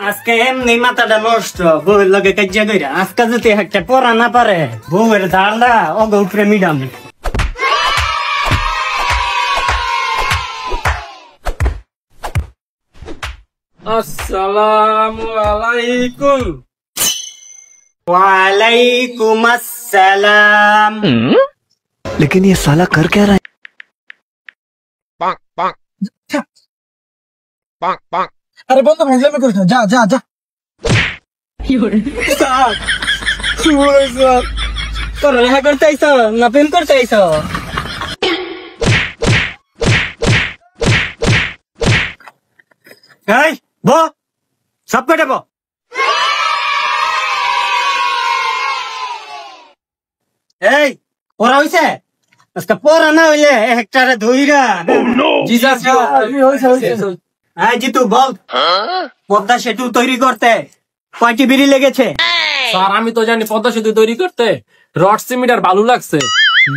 আজকে এমনি মাথাটা নষ্ট বউয়ের লগে কাজিয়া কইরা আজকে যদি একটা পড়া না পারে বউয়ের ধারটা অগ উপরে মিডাম। अस्सलामु अलैकुम। वालेकुम अस्सलाम। लेकिन ये साला कर क्या रहा है? अरे बंद भेजले में कुछ ना जा जा जा পড়ালেখা করতে আইছ না প্রেম করতে আইছ? এই ব সব কেটে ব। এই পড়া হইছে? আজকে পড়া না হইলে একটারে ধইরা জি স্যার। এই জিতু বল, পদ্মা সেতু তৈরি করতে কয়টি বিড়ি লেগেছে? স্যার আমি তো জানি পদ্মা সেতু তৈরি করতে রড সিমেন্ট আর বালু লাগছে,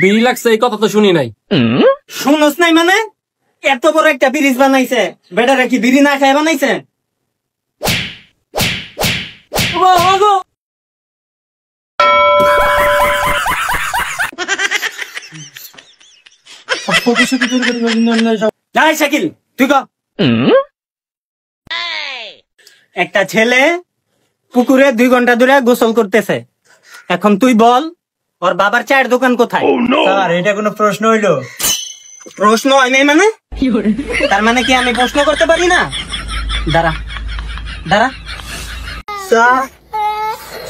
বিড়ি লাগছে এই কথা তো শুনি নাই। শুনস নাই মানে? এত বড় একটা ব্রিজ বানাইছে, বেটারা কি বিড়ি না খায় বানাইছে? যাই শাকিল তুই ক। একটা ছেলে পুকুরে 2 ঘন্টা ধরে গোসল করতেছে, এখন তুই বল ওর বাবার চায়ের দোকান কোথায়? স্যার এটা কোনো প্রশ্ন হইলো? প্রশ্ন হয় নাই মানে? তার মানে কি আমি প্রশ্ন করতে পারি না? দাঁড়া দাঁড়া। স্যার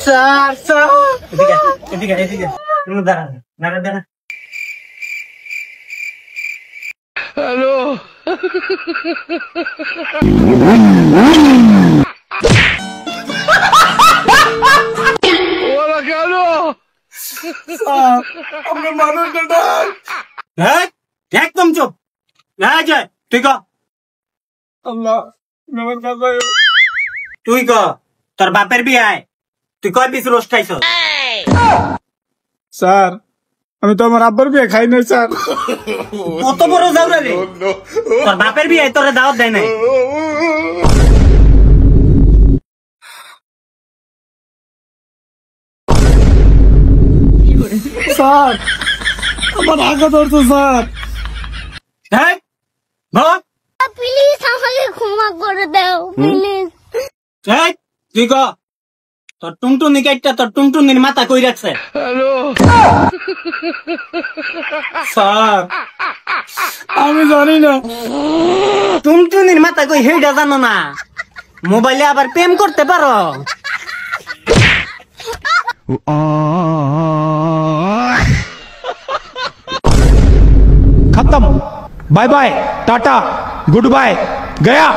স্যার স্যার এদিকে এদিকে এদিকে দাঁড়া দাঁড়া দাঁড়া। হ্যালো ওরা কেন আমরা মানুষ ডাক। হ্যাঁ একদম চুপ। যায় তুই ক। আল্লাহ মেমন কাছে তুই ক তোর বাপের বিয়ায় তুই কয় পিস রোস্ট খাইছ? স্যার আমি তো আমার আব্বার বিয়ে খাই নাই স্যার। কত বড় যাওরা রে, তোর বাপের বিয়ায় তোরে দাওয়াত দেয় নাই? স্যার আমার আগা ধরতো স্যার। হ্যাঁ বল প্লিজ আমাকে ক্ষমা করে দাও প্লিজ। এই তুই ক তোর টুনটুনি কাইটটা তোর টুনটুনির মাথা কই রাখছে? স্যার আমি জানি না। টুনটুনির মাথা কই হেইডা জানো না? মোবাইলে আবার প্রেম করতে পারো? खत्म, bye bye, tata, good bye, गया।